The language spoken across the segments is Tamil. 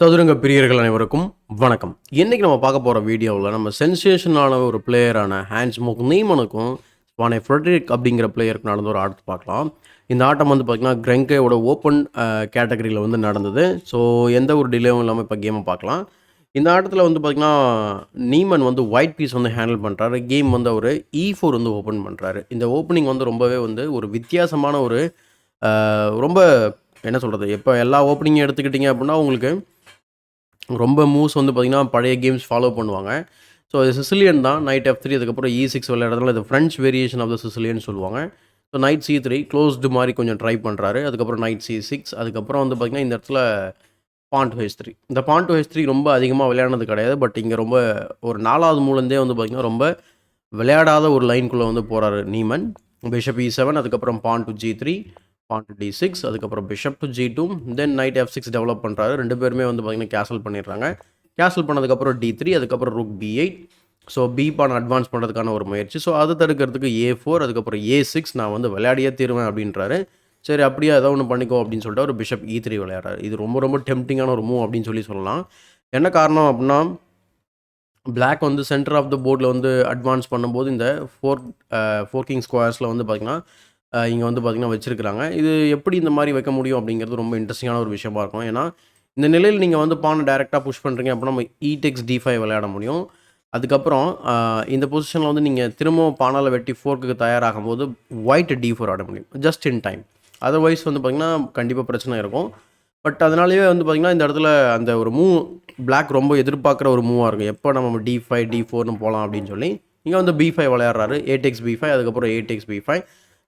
சதுரங்க பிரியர்கள் அனைவருக்கும் வணக்கம். இன்னைக்கு நம்ம பார்க்க போகிற வீடியோவில் நம்ம சென்சேஷனான ஒரு பிளேயரான ஹான்ஸ் நீமனுக்கும் ஸ்வானே ஃப்ரெட்ரிக் அப்படிங்கிற பிளேயருக்கு நடந்த ஒரு ஆட்டத்தை பார்க்கலாம். இந்த ஆட்டம் வந்து பார்த்திங்கன்னா கிரெங்கேயோட ஓப்பன் கேட்டகரியில் வந்து நடந்தது. ஸோ எந்த ஒரு டிலேவும் இல்லாமல் இப்போ கேமை பார்க்கலாம். இந்த ஆட்டத்தில் வந்து பார்த்திங்கன்னா நீமன் வந்து ஒயிட் பீஸ் வந்து ஹேண்டில் பண்ணுறாரு. கேம் வந்து அவர் E4 வந்து ஓப்பன் பண்ணுறாரு. இந்த ஓப்பனிங் வந்து ரொம்பவே வந்து ஒரு வித்தியாசமான ஒரு ரொம்ப என்ன சொல்கிறது, இப்போ எல்லா ஓப்பனிங்கும் எடுத்துக்கிட்டிங்க அப்படின்னா உங்களுக்கு ரொம்ப மூவ்ஸ் வந்து பார்த்திங்கன்னா பழைய கேம்ஸ் ஃபாலோ பண்ணுவாங்க. ஸோ இது சிசிலியன் தான். நைட் F3 அதுக்கப்புறம் E6 விளையாடுறதுனால இது French variation of the Sicilian சொல்லுவாங்க. ஸோ நைட் C3 க்ளோஸ்டு மாதிரி கொஞ்சம் ட்ரை பண்ணுறாரு. அதுக்கப்புறம் நைட் C6 அதுக்கப்புறம் வந்து பார்த்திங்கன்னா இந்த இடத்துல பான் டு H3. இந்த பான் டு H3 ரொம்ப அதிகமாக விளையாடினது கிடையாது. பட் இங்கே ரொம்ப ஒரு 4வது மூலேருந்தே வந்து பார்த்திங்கன்னா ரொம்ப விளையாடாத ஒரு லைனுக்குள்ளே வந்து போகிறாரு நீமன். பிஷப் E7 அதுக்கப்புறம் பான் to G3 porn to D6 அதுக்கப்புறம் bishop to G2 then night F6 develop பண்ணுறாரு. ரெண்டு பேருமே வந்து பார்த்திங்கன்னா கேசல் பண்ணிடுறாங்க. கேசல் பண்ணதுக்கப்புறம் D3 அதுக்கப்புறம் ரூக் B8. ஸோ பி பான் அட்வான்ஸ் பண்ணுறதுக்கான ஒரு முயற்சி. ஸோ அதை தடுக்கிறதுக்கு A4 அதுக்கப்புறம் A6 நான் வந்து விளையாடியே தீருவேன் அப்படின்றாரு. சரி அப்படியே ஏதோ ஒன்று பண்ணிக்கோ அப்படின்னு சொல்லிட்டு ஒரு பிஷப் E3 விளையாடுறாரு. இது ரொம்ப ரொம்ப டெம்ப்டிங்கான ஒரு மூவ் அப்படின்னு சொல்லலாம். என்ன காரணம் அப்படின்னா பிளாக் வந்து சென்டர் ஆஃப் த போர்டில் வந்து அட்வான்ஸ் பண்ணும்போது இந்த ஃபோர்க்கிங் ஸ்கொயர்ஸில் வந்து பார்த்திங்கன்னா இங்கே வந்து பார்த்திங்கன்னா வச்சுருக்கிறாங்க. இது எப்படி இந்த மாதிரி வைக்க முடியும் அப்படிங்கிறது ரொம்ப இன்ட்ரெஸ்டிங்கான ஒரு விஷயமா இருக்கும். ஏன்னா இந்த நிலையில் நீங்கள் வந்து பானை டேரெக்டாக புஷ் பண்ணுறீங்க அப்படின்னா நம்ம E-Takes D5 விளையாட முடியும். அதுக்கப்புறம் இந்த பொசிஷனில் வந்து நீங்கள் திரும்பவும் பானால் வெட்டி ஃபோர்க்குக்கு தயாராகும் போது ஒயிட் D4 ஆட முடியும் ஜஸ்ட் இன் டைம். அதர்வைஸ் வந்து பார்த்திங்கன்னா கண்டிப்பாக பிரச்சனை இருக்கும். பட் அதனாலேயே வந்து பார்த்திங்கன்னா இந்த இடத்துல அந்த ஒரு மூவ் பிளாக் ரொம்ப எதிர்பார்க்குற ஒரு மூவாக இருக்கும். எப்போ நம்ம D5 D4னு போகலாம் அப்படின்னு சொல்லி இங்கே வந்து B5 விளையாடுறாரு. A-Takes B5 அதுக்கப்புறம் A-Takes B5.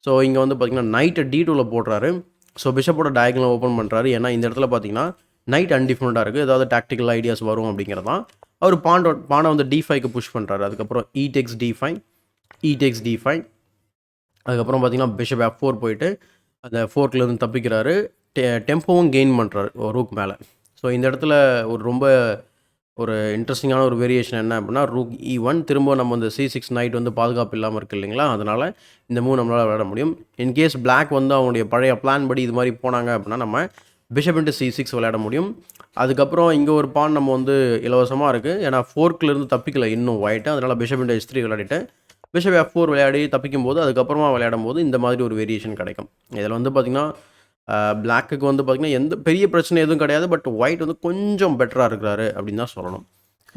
ஸோ இங்கே வந்து பார்த்திங்கன்னா நைட்டு D2வில் போடுறாரு. ஸோ பிஷப்போட டயகனல் ஓப்பன் பண்ணுறாரு. ஏன்னா இந்த இடத்துல பார்த்திங்கன்னா நைட் அன்டிஃபரெண்ட்டாக இருக்குது. ஏதாவது டாக்டிக்கல் ஐடியாஸ் வரும் அப்படிங்கிறது தான். அவர் பானை வந்து D5க்கு புஷ் பண்ணுறாரு. அதுக்கப்புறம் E-Takes D5 E-Takes D5 அதுக்கப்புறம் பார்த்திங்கன்னா பிஷப் F4 போயிட்டு அந்த ஃபோர்க்லேருந்து தப்பிக்கிறாரு. டெம்போவும் கெயின் பண்ணுறாரு ரூக் மேலே. ஸோ இந்த இடத்துல ஒரு இன்ட்ரெஸ்டிங்கான ஒரு வேரியேஷன் என்ன அப்படின்னா ரூக் E1 திரும்ப நம்ம இந்த C6 நைட் வந்து பாதுகாப்பு இல்லாமல் இருக்குது இல்லைங்களா, அதனால் இந்த மூவ் நம்மளால் விளையாட முடியும். இன்கேஸ் பிளாக் வந்து அவங்களுடைய பழைய பிளான் படி இது மாதிரி போனாங்க அப்படின்னா நம்ம பிஷப் இன்ட்டு C6 விளையாட முடியும். அதுக்கப்புறம் இங்கே ஒரு பான் நம்ம வந்து இலவசமாக இருக்குது. ஏன்னா ஃபோர்க்லேருந்து தப்பிக்கல இன்னும் ஒயிட்டு. அதனால் பிஷப் இன்ட்டு H3 விளையாடிட்டு பிஷப் F4 விளையாடி தப்பிக்கும் போது அதுக்கப்புறமா விளையாடும் போது இந்த மாதிரி ஒரு வேரியேஷன் கிடைக்கும். இதில் வந்து பார்த்திங்கன்னா பிளாக்குக்கு வந்து பார்த்திங்கன்னா எந்த பெரிய பிரச்சனை எதுவும் கிடையாது. பட் ஒயிட் வந்து கொஞ்சம் பெட்டராக இருக்கிறாரு அப்படின்னு தான் சொல்லணும்.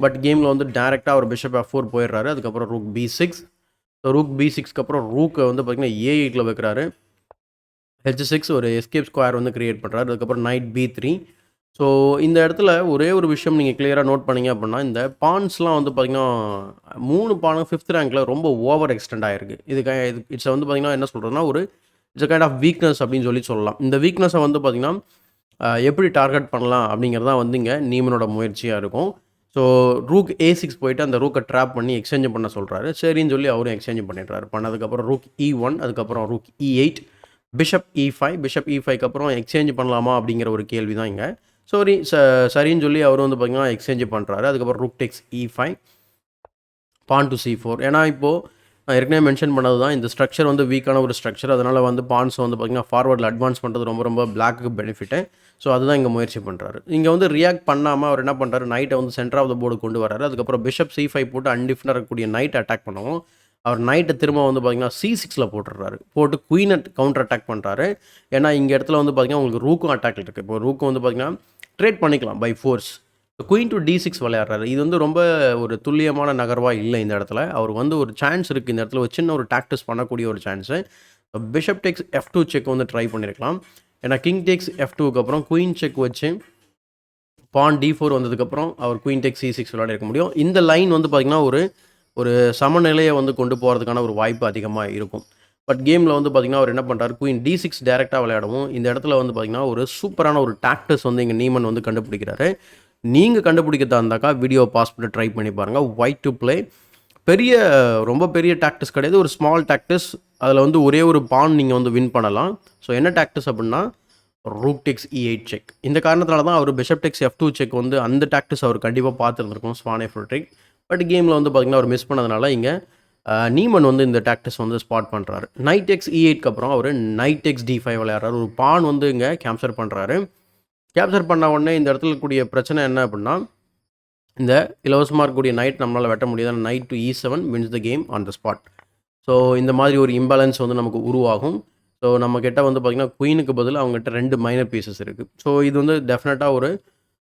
பட் கேமில் வந்து டேரெக்டாக ஒரு பிஷப் F4 போயிடுறாரு. அதுக்கப்புறம் ரூக் B6. ஸோ ரூக் B6க்கு அப்புறம் ரூக்கை வந்து பார்த்திங்கன்னா A8ல் வைக்கிறாரு. H6 ஒரு எஸ்கேப் ஸ்கொயர் வந்து க்ரியேட் பண்ணுறாரு. அதுக்கப்புறம் நைட் B3. ஸோ இந்த இடத்துல ஒரே ஒரு விஷயம் நீங்கள் கிளியராக நோட் பண்ணிங்க அப்படின்னா இந்த பான்ஸ்லாம் வந்து பார்த்திங்கன்னா 3 பானும் 5th ரேங்கில் ரொம்ப ஓவர் எக்ஸ்டெண்ட் ஆகிருக்கு. இது இட்ஸ் வந்து பார்த்திங்கன்னா என்ன சொல்கிறதுனா ஒரு இட்ஸ் கைண்ட் ஆஃப் வீக்னஸ் அப்படின்னு சொல்லலாம். இந்த வீக்னஸை வந்து பார்த்திங்கன்னா எப்படி டார்கெட் பண்ணலாம் அப்படிங்கிறது தான் வந்து இங்கே நீமனோட முயற்சியாக இருக்கும். ஸோ ரூக் A6 போயிட்டு அந்த ரூக்கை ட்ராப் பண்ணி எக்ஸ்சேஞ்ச் பண்ண சொல்கிறாரு. சரின்னு சொல்லி அவரும் எக்ஸ்சேஞ்ச் பண்ணிடுறாரு. பண்ணதுக்கப்புறம் ரூக் E1 அதுக்கப்புறம் rook E8 bishop E5 bishop E5க்கு அப்புறம் எக்ஸ்சேஞ்ச் பண்ணலாமா அப்படிங்கிற ஒரு கேள்வி தான் இங்கே. சரின்னு சொல்லி அவர் வந்து பார்த்திங்கன்னா எக்ஸ்சேஞ்ச் பண்ணுறாரு. அதுக்கப்புறம் rook tax E5 porn to C4. ஏன்னா இப்போது நான் ஏற்கனவே மென்ஷன் பண்ணது தான் இந்த ஸ்ட்ரக்சர் வந்து வீக்கான ஒரு ஸ்ட்ரக்சர். அதனால் வந்து பான்ஸ் வந்து பார்த்திங்கன்னா ஃபார்வர்டில் அட்வான்ஸ் பண்ணுறது ரொம்ப ரொம்ப பிளாக்கு பெனிஃபிட்டு. ஸோ அதுதான் இங்கே முயற்சி பண்ணுறாரு. இங்கே வந்து ரியாக்ட் பண்ணாமல் அவர் என்ன பண்ணுறாரு, நைட்டை வந்து சென்டர் ஆஃப் த போர்டு கொண்டு வராரு. அதுக்கப்புறம் பிஷப் C5 போட்டு அன்டிஃபரெண்டாக இருக்கக்கூடிய நைட் அட்டாக் பண்ணவும் அவர் நைட்டை திரும்ப வந்து பார்த்திங்கன்னா C6ல் போட்டுடுறாரு. போட்டு குயினை கவுண்டர் அட்டாக் பண்ணுறாரு. ஏன்னா இங்கே இடத்துல வந்து பார்த்திங்கன்னா உங்களுக்கு ரூக்கும் அட்டாக்ல இருக்குது. இப்போ ரூக்கும் வந்து பார்த்திங்கன்னா ட்ரேட் பண்ணிக்கலாம் by force. Queen to D6 விளையாடுறாரு. இது வந்து ரொம்ப ஒரு துல்லியமான நகர்வாக இல்லை இந்த இடத்துல. அவர் வந்து ஒரு சான்ஸ் இருக்குது இந்த இடத்துல ஒரு சின்ன ஒரு டாக்டிஸ் பண்ணக்கூடிய ஒரு chance. Bishop takes F2 check வந்து ட்ரை பண்ணியிருக்கலாம். ஏன்னா கிங் டேக்ஸ் F2க்கு அப்புறம் குயின் செக் வச்சு பான் D4 வந்ததுக்கப்புறம் அவர் குயின் டேக்ஸ் C6 விளையாட இருக்க முடியும். இந்த லைன் வந்து பார்த்திங்கன்னா ஒரு சமநிலையை வந்து கொண்டு போகிறதுக்கான ஒரு வாய்ப்பு அதிகமாக இருக்கும். பட் கேமில் வந்து பார்த்திங்கன்னா அவர் என்ன பண்ணுறாரு, குயின் D6 டேரெக்டாக விளையாடவும் இந்த இடத்துல வந்து பார்த்திங்கன்னா ஒரு சூப்பரான ஒரு டாக்டிஸ் வந்து இங்கே நீமன் வந்து கண்டுபிடிக்கிறாரு. நீங்கள் கண்டுபிடிக்கிறதா இருந்தாக்கா வீடியோ பாஸ் பண்ணி ட்ரை பண்ணி பாருங்கள். ஒயிட் டு பிளே ரொம்ப பெரிய டாக்டிஸ் கிடையாது, ஒரு ஸ்மால் டாக்டிஸ். அதில் வந்து ஒரே ஒரு பான் நீங்கள் வந்து வின் பண்ணலாம். ஸோ என்ன டாக்டிஸ் அப்படின்னா ரூக் டேக்ஸ் E8 செக். இந்த காரணத்தினால தான் அவர் பிஷப் டேக்ஸ் F2 செக் வந்து அந்த டாக்டிஸ் அவர் கண்டிப்பாக பார்த்துருந்துருக்கும் ஸ்வானே ஃப்ரெட்ரிக். பட் கேமில் வந்து பார்த்திங்கன்னா அவர் மிஸ் பண்ணதுனால இங்கே நீமன் வந்து இந்த டாக்டிஸ் வந்து ஸ்பாட் பண்ணுறாரு. நைட் டேக்ஸ் E8க்கு அப்புறம் அவர் நைட் டேக்ஸ் D5 விளையாடுறாரு. ஒரு பான் வந்து இங்கே கேப்சர் பண்ணுறாரு. கேப்சர் பண்ண உடனே இந்த இடத்துல இருக்கக்கூடிய பிரச்சனை என்ன அப்படின்னா, இந்த இலவசமா இருக்கக்கூடிய நைட் நம்மளால வெட்ட முடியாது. Knight to E7 wins the game on the spot. So இந்த மாதிரி ஒரு இம்பேலன்ஸ் வந்து நமக்கு உருவாகும். ஸோ நம்மகிட்ட வந்து பார்த்தீங்கன்னா, குயினுக்கு பதிலா அவங்ககிட்ட 2 மைனர் பீசஸ் இருக்கு. ஸோ இது வந்து டெஃபினட்டா ஒரு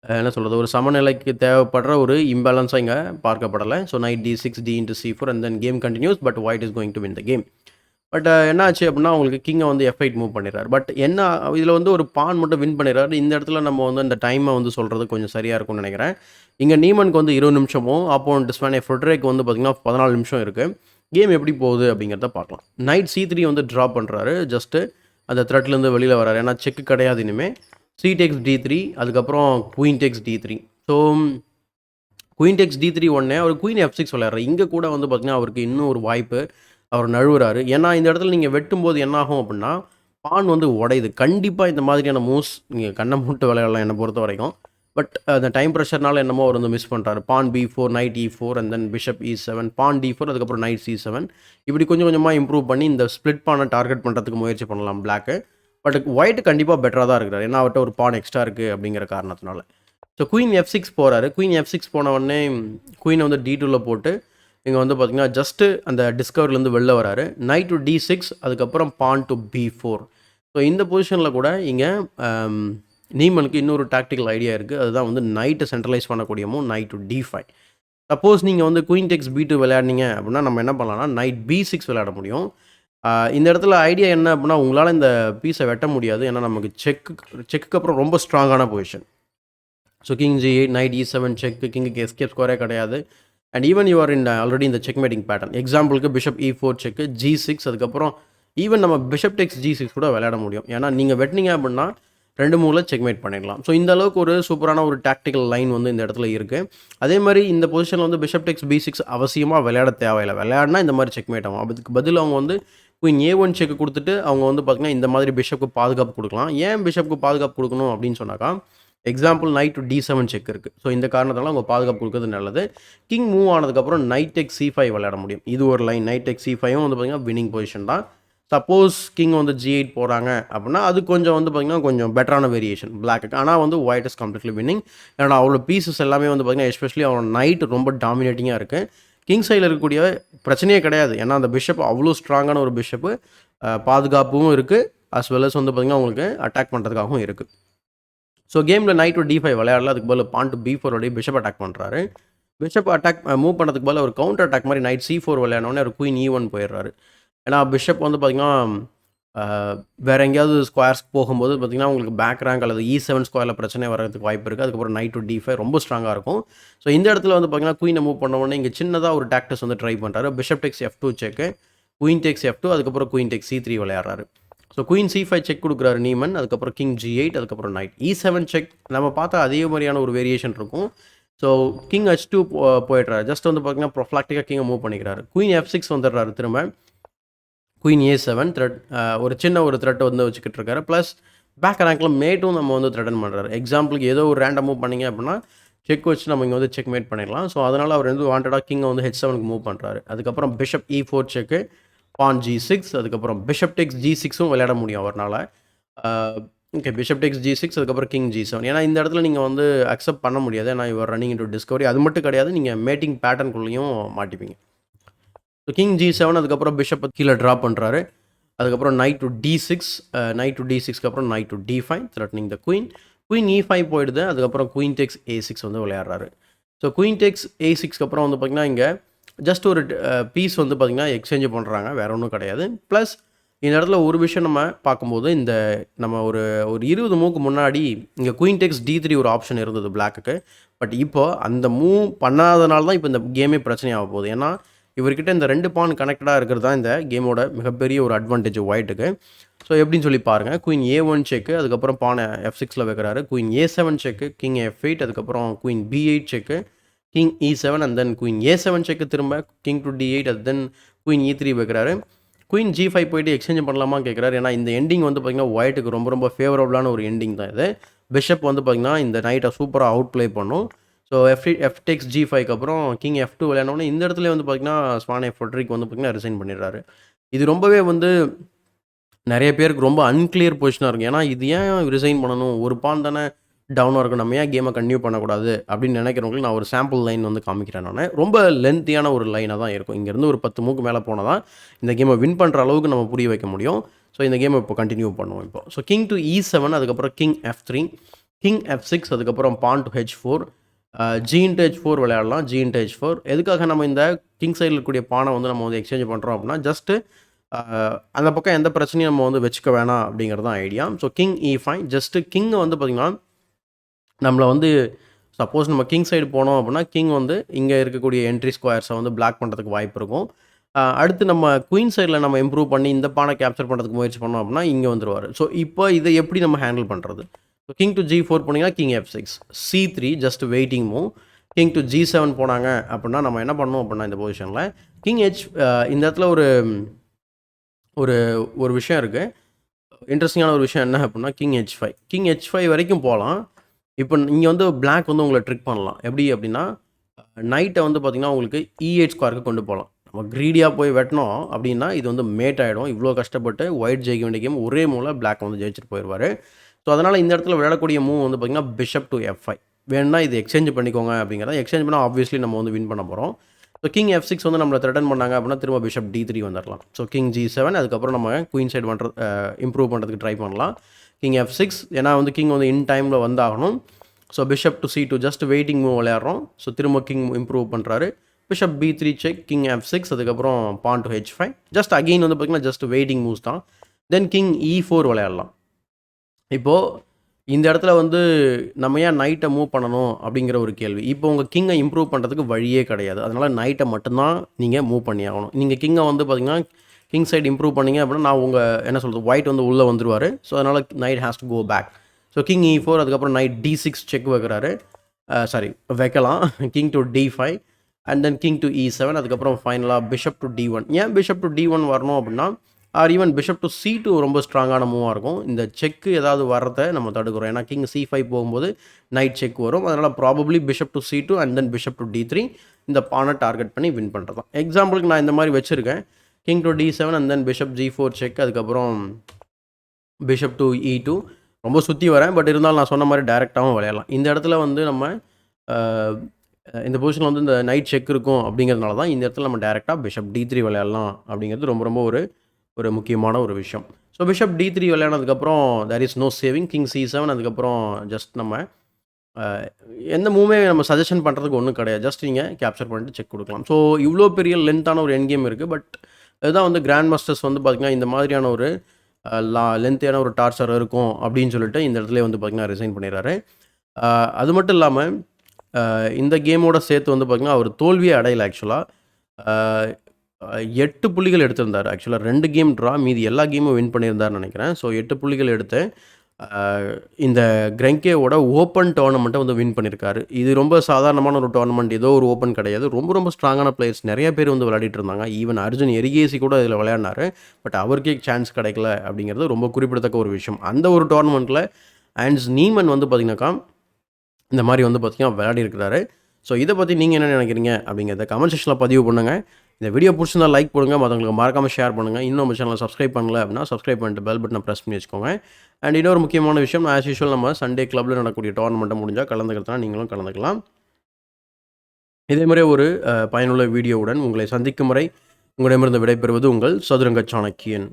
என்ன சொல்றது, ஒரு சமநிலைக்கு தேவைப்படுற ஒரு இம்பேலன்ஸா இங்க பார்க்கப்படல. So knight D6, D into C4 and then game continues. But white is going to win the game. But என்ன ஆச்சு அப்படின்னா, உங்களுக்கு கிங்க வந்து F8 மூவ் பண்ணிடுறாரு. பட் என்ன இதில வந்து ஒரு பான் மட்டும் வின் பண்ணிடுறாரு. இந்த இடத்துல நம்ம வந்து அந்த டைமை வந்து சொல்றது கொஞ்சம் சரியா இருக்கும்னு நினைக்கிறேன். இங்க நீமனுக்கு வந்து 20 நிமிஷமும், அப்போனன்ட் ஸ்வானே ஃப்ரெட்ரிக் வந்து பார்த்தீங்கன்னா 14 நிமிஷம் இருக்கு. கேம் எப்படி போகுது அப்படிங்கிறத பார்க்கலாம். நைட் C3 வந்து ட்ரா பண்ணுறாரு. ஜஸ்ட்டு அந்த த்ரெட்லேருந்து வெளியில் வராரு. ஏன்னா செக்கு கிடையாது இனிமே. C டேக்ஸ் D3 அதுக்கப்புறம் queen tax D3. So queen tax D3 உடனே அவர் குயின் F6 விளையாடுறாரு. இங்கே கூட வந்து பார்த்தீங்கன்னா அவருக்கு இன்னும் ஒரு வாய்ப்பு. அவர் நழுவுறாரு. ஏன்னா இந்த இடத்துல நீங்கள் வெட்டும்போது என்ன ஆகும் அப்படின்னா, பான் வந்து உடையுது. கண்டிப்பாக இந்த மாதிரியான மூவ்ஸ் நீங்கள் கண்ணை மூட்டு விளையாடலாம் என்னை பொறுத்த வரைக்கும். பட் அந்த டைம் ப்ரெஷர்னால என்னமோ அவர் வந்து மிஸ் பண்ணுறாரு. Pawn B4, knight E4 and then bishop E7, pawn D4 அதுக்கப்புறம் நைட் C7. இப்படி கொஞ்சம் கொஞ்சமாக இம்ப்ரூவ் பண்ணி இந்த ஸ்ப்ளிட் பானை டார்கெட் பண்ணுறதுக்கு முயற்சி பண்ணலாம் பிளாக்கு. பட் ஒயிட் கண்டிப்பாக பெட்டராக தான் இருக்கிறார். ஏன்னா அவர்கிட்ட ஒரு பான் எக்ஸ்ட்ரா இருக்குது அப்படிங்கிற காரணத்தினால. ஸோ குயின் F6 போகிறாரு. குயின் F6 போன உடனே குயினை வந்து D2ல போட்டு இங்கே வந்து பார்த்தீங்கன்னா ஜஸ்ட்டு அந்த டிஸ்கவரிலேருந்து வெளில வராரு. நைட் டு D6 அதுக்கப்புறம் பான் டு B4. ஸோ இந்த பொசிஷனில் கூட இங்கே நீமனுக்கு இன்னொரு டாக்டிக்கல் ஐடியா இருக்குது. அதுதான் வந்து நைட்டை சென்ட்ரலைஸ் பண்ணக்கூடிய move night to D5. Suppose நீங்கள் வந்து குயின் டெக்ஸ் B2 விளையாடினீங்க அப்படின்னா நம்ம என்ன பண்ணலாம்னா நைட் B6 விளையாட முடியும். இந்த இடத்துல ஐடியா என்ன அப்படின்னா, உங்களால் இந்த பீஸை வெட்ட முடியாது. ஏன்னா நமக்கு செக்குக்கு அப்புறம் ரொம்ப ஸ்ட்ராங்கான position. So king G8, knight E7 check, கிங்குக்கு எஸ்கேப் ஸ்கோரே கிடையாது. And even you are in already இந்த செக் மேட்டிங் பேட்டர்ன். எக்ஸாம்பிளுக்கு பிஷப் E4 செக்கு, G6 அதுக்கப்புறம் ஈவன் நம்ம பிஷப் டெக்ஸ் G6 கூட விளையாட முடியும். ஏன்னா நீங்கள் வெட்டினீங்க அப்படின்னா 2 மூவில் செக்மேட் பண்ணிடலாம். ஸோ இந்த அளவுக்கு ஒரு சூப்பரான ஒரு டாக்டிக்கல் லைன் வந்து இந்த இடத்துல இருக்குது. அதே மாதிரி இந்த பொசிஷனில் வந்து பிஷப் டெக்ஸ் B6 அவசியமாக விளையாட தேவையில்லை. விளையாடினா இந்த மாதிரி செக்மேட் ஆகும். அதுக்கு பதில் அவங்க வந்து குயின் A1 செக் கொடுத்துட்டு அவங்க வந்து பார்த்திங்கன்னா இந்த மாதிரி பிஷப்புக்கு பாதுகாப்பு கொடுக்கலாம். ஏன் பிஷப்புக்கு பாதுகாப்பு கொடுக்கணும் அப்படின்னு சொன்னாக்கா, example night to D7 check இருக்குது. ஸோ இந்த காரணத்தால் அவங்க பாதுகாப்பு கொடுக்குறது நல்லது. கிங் மூவ் ஆனதுக்கப்புறம் நைட் டெக் C5 விளையாட முடியும். இது ஒரு லைன். நைட் டெக் C5ம் வந்து பார்த்திங்கன்னா வின்னிங் பொசிஷன் தான். சப்போஸ் கிங் வந்து G8 போகிறாங்க அப்படின்னா அது கொஞ்சம் வந்து பார்த்திங்கன்னா கொஞ்சம் பெட்டரான வேரியேஷன் பிளாக்கு. ஆனால் வந்து ஒயிட் இஸ் கம்ப்ளீட்லி வின்னிங். ஏன்னா அவ்வளோ பீசஸ் எல்லாமே வந்து பார்த்திங்கன்னா எஸ்பெஷலி அவனோட நைட் ரொம்ப டாமினேட்டிங்காக இருக்குது. கிங் சைடில் இருக்கக்கூடிய பிரச்சனையே கிடையாது. ஏன்னா அந்த பிஷப் அவ்வளோ ஸ்ட்ராங்கான ஒரு பிஷப்பு, பாதுகாப்பும் இருக்குது. அஸ் வெல் அஸ் வந்து பார்த்திங்கன்னா உங்களுக்கு அட்டாக் பண்ணுறதுக்காகவும் இருக்குது. ஸோ கேமில் நைட் டு D5 விளையாடல. அதுக்கு பதில் பான் டு B4 உடைய பிஷப் அட்டாக் பண்ணுறாரு. பிஷப் அட்டாக் மூவ் பண்ணுறதுக்கு பதில் ஒரு கவுண்டர் அட்டாக் மாதிரி நைட் C4 விளையாடனோடனே ஒரு குயின் E1 போயிடுறாரு. ஏன்னா பிஷப் வந்து பார்த்திங்கன்னா வேறு எங்கேயாவது ஸ்கொயர்ஸ் போகும்போது பார்த்திங்கன்னா உங்களுக்கு பேக் ரேங்க் அல்லது E7 ஸ்கொயரில் பிரச்சனை வரதுக்கு வாய்ப்பு இருக்குது. அதுக்கப்புறம் நைட் டு D5 ரொம்ப ஸ்ட்ராங்காக இருக்கும். ஸோ இந்த இடத்துல வந்து பார்த்திங்கன்னா குயினை மூவ் பண்ண உடனே இங்கே சின்னதாக ஒரு டாக்டிக்ஸ் வந்து ட்ரை பண்ணுறாரு. பிஷப் டெக்ஸ் F2 செக்கு, குயின் டெக்ஸ் F2 அதுக்கப்புறம் குயின் டெக்ஸ் C3 விளையாடுறாரு. ஸோ குயின் C5 செக் கொடுக்குறாரு நீமன். அதுக்கப்புறம் கிங் G8 அதுக்கப்புறம் நைட் E7 செக். நம்ம பார்த்தா அதே மாதிரியான ஒரு வேரியேஷன் இருக்கும். ஸோ கிங் H2 போயிடுறாரு. ஜஸ்ட் வந்து பார்த்திங்கன்னா ப்ரொஃப்ளாக்டிக்காக கிங்கை மூவ் பண்ணிக்கிறாரு. குயின் F6 வந்துடுறாரு திரும்ப. குயின் A7 த்ரெட், ஒரு சின்ன ஒரு த்ரெட்டை வந்து வச்சுக்கிட்டு இருக்காரு. ப்ளஸ் பேக் ரேங்கில் மேட்டும் நம்ம வந்து த்ரெட்டன் பண்ணுறாரு. எக்ஸாம்பிளுக்கு ஏதோ ஒரு ரேண்டம் மூவ் பண்ணிங்க அப்படின்னா செக் வச்சு நம்ம இங்கே வந்து செக் மேட் பண்ணிடலாம். ஸோ அதனால் அவர் வந்து வாண்டடாக கிங்கை வந்து H7க்கு மூவ் பண்ணுறாரு. அதுக்கப்புறம் பிஷப் E4 செக்கு, பான் G6 அதுக்கப்புறம் பிஷப் டெக்ஸ் G6ம் விளையாட முடியும் அவரால். ஓகே, பிஷப் டெக்ஸ் G6 அதுக்கப்புறம் கிங் G7. ஏன்னா இந்த இடத்துல நீங்கள் வந்து அக்செப்ட் பண்ண முடியாது. ஏன்னா இவர் ரன்னிங் இன்டு டிஸ்கவரி. அது மட்டும் கிடையாது, நீங்கள் மேட்டிங் பேட்டர்னுக்குள்ளேயும் மாட்டிப்பீங்க. ஸோ கிங் G7 அதுக்கப்புறம் பிஷப்பை கீழே ட்ரா பண்ணுறாரு. அதுக்கப்புறம் knight to D6, knight to D6க்கு அப்புறம் knight to D5 threatening the queen. Queen E5 போயிடுது. அதுக்கப்புறம் குயின் டெக்ஸ் A6 வந்து விளையாடுறாரு. ஸோ குயின் டெக்ஸ் A6க்கு அப்புறம் வந்து பார்த்திங்கன்னா இங்கே ஜஸ்ட் ஒரு பீஸ் வந்து பார்த்திங்கன்னா எக்ஸ்சேஞ்ச் பண்ணுறாங்க, வேறு ஒன்றும் கிடையாது. ப்ளஸ் இந்த இடத்துல ஒரு விஷயம் நம்ம பார்க்கும்போது இந்த நம்ம ஒரு 20 மூவுக்கு முன்னாடி இங்கே குயின் டெக்ஸ் D3 ஒரு ஆப்ஷன் இருந்தது பிளாக்குக்கு. பட் இப்போ அந்த மூவ் பண்ணாதனால தான் இப்போ இந்த கேமே பிரச்சனையாக போகுது. ஏன்னா இவர்கிட்ட இந்த 2 பான் கனெக்டடாக இருக்கிறது தான் இந்த கேமோட மிகப்பெரிய ஒரு அட்வான்டேஜ் ஒயிட்டுக்கு. ஸோ எப்படின்னு சொல்லி பாருங்கள். குயின் A1 செக்கு, அதுக்கப்புறம் பானை F6ல் வைக்கிறாரு. குயின் A7 செக்கு, கிங் F8 அதுக்கப்புறம் queen B8 check, king E7 and then queen A7 check, திரும்ப கிங் டு D8 அது தென் குயின் E3 வைக்கிறாரு. குயின் G5 போயிட்டு எக்ஸ்சேஞ்ச் பண்ணலாமா கேட்குறாரு. ஏன்னா இந்த எண்டிங் வந்து பார்த்திங்கன்னா ஒயிட்டுக்கு ரொம்ப ரொம்ப ஃபேவரபுளான ஒரு எண்டிங் தான் இது. பிஷப் வந்து பார்த்திங்கன்னா இந்த நைட்டை சூப்பராக அவுட் ப்ளே பண்ணும். ஸோ F டெக்ஸ் G5க்கு அப்புறம் கிங் F2 விளையாடனோடனே இந்த இடத்துல வந்து பார்த்திங்கன்னா ஸ்வானே ஃப்ரெட்ரிக் வந்து பார்த்திங்கன்னா ரிசைன் பண்ணிடுறாரு. இது ரொம்பவே வந்து நிறைய பேருக்கு ரொம்ப அன்கிளியர் பொசிஷனாக இருக்கும். ஏன்னா இது ஏன் ரிசைன் பண்ணணும், ஒரு பான் தானே டவுனாக இருக்கும். நம்ம ஏன் கேமை கன்டினியூ பண்ணக்கூடாது அப்படின்னு நினைக்கிறவங்களுக்கு நான் ஒரு சாம்பிள் லைன் வந்து காமிக்கிறேன் நான். ரொம்ப லென்த்தியான ஒரு லைனாக தான் இருக்கும். இங்கேருந்து ஒரு 10 மூவ்க்கு மேலே போனால் தான் இந்த கேமை வின் பண்ணுற அளவுக்கு நம்ம புரிய வைக்க முடியும். ஸோ இந்த கேமை இப்போ கண்டினியூ பண்ணுவோம் இப்போ. ஸோ கிங் டு E7, அதுக்கப்புறம் கிங் F3, கிங் F6, அதுக்கப்புறம் பான் to H4, G into H4 விளையாடலாம். G into H4 எதுக்காக நம்ம இந்த கிங் சைடில் இருக்கக்கூடிய பானை வந்து நம்ம வந்து எக்ஸ்சேஞ்ச் பண்ணுறோம் அப்படின்னா, ஜஸ்ட்டு அந்த பக்கம் எந்த பிரச்சனையும் நம்ம வந்து வச்சுக்க வேணாம் அப்படிங்கிறது தான் idea. So king E5, just கிங்கை வந்து பார்த்திங்கன்னா நம்மளை வந்து சப்போஸ் நம்ம கிங் சைடு போனோம் அப்படின்னா கிங் வந்து இங்கே இருக்கக்கூடிய என்ட்ரி ஸ்கொயர்ஸை வந்து பிளாக் பண்ணுறதுக்கு வாய்ப்பு இருக்கும். அடுத்து நம்ம குயின் சைடில் நம்ம இம்ப்ரூவ் பண்ணி இந்த பானை கேப்சர் பண்ணுறதுக்கு முயற்சி பண்ணோம் அப்படின்னா இங்கே வந்துடுவார். ஸோ இப்போ இதை எப்படி நம்ம ஹேண்டில் பண்ணுறது? ஸோ கிங் டு G4 போனீங்கன்னா king F6, C3 just waiting move. King to G7 போனாங்க அப்படின்னா நம்ம என்ன பண்ணோம் அப்படின்னா இந்த பொசிஷனில் கிங் இந்த இடத்துல ஒரு ஒரு ஒரு விஷயம் இருக்குது. இன்ட்ரெஸ்டிங்கான ஒரு விஷயம் என்ன அப்படின்னா கிங் H5 வரைக்கும் போகலாம். இப்போ இங்கே வந்து பிளாக் வந்து உங்களை ட்ரிக் பண்ணலாம். எப்படி அப்படின்னா நைட்டை வந்து பார்த்திங்கன்னா உங்களுக்கு E8 ஸ்கொயருக்கு கொண்டு போகலாம். நம்ம க்ரீடியாக போய் வெட்டினோம் அப்படின்னா இது வந்து மேட் ஆகிடும். இவ்வளோ கஷ்டப்பட்டு ஒயிட் ஜெயிக்க வேண்டிய கேம் ஒரே மூவில் பிளாக் வந்து ஜெயிச்சுட்டு போயிடுவார். ஸோ அதனால் இந்த இடத்துல விளையாடக்கூடிய மூவ் வந்து பார்த்திங்கன்னா பிஷப் டு F5. வேணுன்னா இது எக்ஸ்சேஞ்ச் பண்ணிக்கோங்க அப்படிங்கிறத. எக்ஸ்சேஞ்ச் பண்ணால் ஆப்வியஸ்லி நம்ம வந்து வின் பண்ண போகிறோம். ஸோ கிங் F6 வந்து நம்மளை த்ரெட்டன் பண்ணாங்க அப்படின்னா திரும்ப பிஷப் D3 வந்துடலாம். ஸோ கிங் G7, அதுக்கப்புறம் நம்ம குயின் சைடு இம்ப்ரூவ் பண்ணுறதுக்கு ட்ரை பண்ணலாம். கிங் F6 ஏன்னா வந்து கிங் வந்து இன் டைமில் வந்தாகணும். So bishop to C2 just waiting move விளையாடுறோம். ஸோ திரும்ப கிங் இம்ப்ரூவ் பண்ணுறாரு. Bishop B3 check, king F6, அதுக்கப்புறம் பான் டு H5. ஜஸ்ட் அகெயின் வந்து பார்த்திங்கன்னா ஜஸ்ட் வெயிட்டிங் மூவ்ஸ் தான். தென் கிங் E4 விளையாடலாம். இப்போது இந்த இடத்துல வந்து நம்ம ஏன் நைட்டை மூவ் பண்ணணும் அப்படிங்கிற ஒரு கேள்வி. இப்போ உங்கள் கிங்கை இம்ப்ரூவ் பண்ணுறதுக்கு வழியே கிடையாது. அதனால் நைட்டை மட்டும்தான் நீங்கள் மூவ் பண்ணி ஆகணும். நீங்கள் கிங்கை வந்து பார்த்திங்கன்னா கிங் சைடு இம்ப்ரூவ் பண்ணிங்க அப்படின்னா நான் உங்கள் என்ன சொல்கிறது ஒயிட் வந்து உள்ளே வந்துடுவார். ஸோ அதனால் knight has to go back. So king E4, அதுக்கப்புறம் நைட் D6 செக் வைக்கிறாரு. வைக்கலாம். King to D5 and then king to E7, அதுக்கப்புறம் ஃபைனலாக பிஷப் டு D1. ஏன் பிஷப் டு D1 வரணும் அப்படின்னா R even bishop to C2 ரொம்ப ஸ்ட்ராங்கான மூவாக இருக்கும். இந்த செக்கு ஏதாவது வர்றதை நம்ம தடுக்கிறோம். ஏன்னா கிங் C5 போகும்போது நைட் செக் வரும். அதனால் probably bishop to C2 and then bishop to D3 இந்த பானை டார்கெட் பண்ணி வின் பண்ணுறது தான். எக்ஸாம்பிளுக்கு நான் இந்த மாதிரி வச்சுருக்கேன். King to D7 and then bishop G4 check, அதுக்கப்புறம் பிஷப் டு E2. ரொம்ப சுற்றி வரேன். பட் இருந்தாலும் நான் சொன்ன மாதிரி டைரெக்டாகவும் விளையாடலாம். இந்த இடத்துல வந்து நம்ம இந்த பொசிஷனில் வந்து இந்த நைட் செக் இருக்கும் அப்படிங்கிறதுனால தான் இந்த இடத்துல நம்ம டைரெக்டாக பிஷப் D3 விளையாடலாம் அப்படிங்கிறது ரொம்ப ரொம்ப ஒரு முக்கியமான ஒரு விஷயம். ஸோ பிஷப் D3 விளையாடுனதுக்கப்புறம் there is no saving. King C7, அதுக்கப்புறம் ஜஸ்ட் நம்ம எந்த மூவுமே நம்ம சஜஷன் பண்ணுறதுக்கு ஒன்றும் கிடையாது. ஜஸ்ட் நீங்கள் கேப்சர் பண்ணிட்டு செக் கொடுக்கலாம். ஸோ இவ்வளோ பெரிய லென்த்தான ஒரு எண்ட் கேம் இருக்குது. பட் இதுதான் வந்து கிராண்ட் மாஸ்டர்ஸ் வந்து பார்த்திங்கன்னா இந்த மாதிரியான ஒரு லென்த்தியான ஒரு டார்ச்சர் இருக்கும் அப்படின்னு சொல்லிட்டு இந்த இடத்துல வந்து பார்த்திங்கன்னா ரிசைன் பண்ணிடுறாரு. அது மட்டும் இல்லாமல் இந்த கேமோட சேர்த்து வந்து பார்த்திங்கன்னா அவர் தோல்வியே அடையலை. ஆக்சுவலாக 8 புள்ளிகள் எடுத்திருந்தார். ஆக்சுவலாக 2 கேம் ட்ரா, மீதி எல்லா கேமும் வின் பண்ணியிருந்தார்னு நினைக்கிறேன். ஸோ 8 புள்ளிகள் எடுத்து இந்த கிரெங்கேவோட ஓப்பன் டோர்னமெண்ட்டை வந்து வின் பண்ணியிருக்காரு. இது ரொம்ப சாதாரணமான ஒரு டோர்னமெண்ட், ஏதோ ஒரு ஓப்பன் கிடையாது. ரொம்ப ரொம்ப ஸ்ட்ராங்கான பிளேயர்ஸ் நிறைய பேர் வந்து விளையாடிட்டு இருந்தாங்க. ஈவன் அர்ஜுன் எரிகேசி கூட இதில் விளையாடினார். பட் அவருக்கே சான்ஸ் கிடைக்கல அப்படிங்கிறது ரொம்ப குறிப்பிடத்தக்க ஒரு விஷயம். அந்த ஒரு டோர்னமெண்ட்டில் ஹான்ஸ் நீமன் வந்து பார்த்திங்கனாக்கா இந்த மாதிரி வந்து பார்த்திங்கன்னா விளையாடி இருக்கிறாரு. ஸோ இதை பற்றி நீங்கள் என்ன நினைக்கிறீங்க அப்படிங்கிறத கமெண்ட் செக்ஷனில் பதிவு பண்ணுங்கள். இந்த வீடியோ பிடிச்சிருந்தா லைக் பண்ணுங்கள், மற்றவங்களுக்கு மறக்காமல் ஷேர் பண்ணுங்கள். இன்னும் நம்ம சேனலை சப்ஸ்கிரைப் பண்ணல அப்படின்னா சப்ஸ்கிரைப் பண்ணிட்டு பெல் பட்டனை ப்ரெஸ் பண்ணி வச்சுக்கோங்க. அண்ட் இன்னொரு முக்கியமான விஷயம், ஆஸ் யூஷுவல் நம்ம சண்டே கிளப்பில் நடக்கக்கூடிய டோர்னமெண்ட்டை முடிஞ்சால் கலந்துக்கிறதுனா நீங்களும் கலந்துக்கலாம். இதே மாதிரி ஒரு பயனுள்ள வீடியோவுடன் உங்களை சந்திக்கும் வரை உங்களிடமிருந்து விடைபெறுவது உங்கள் சதுரங்க சாணக்கியன்.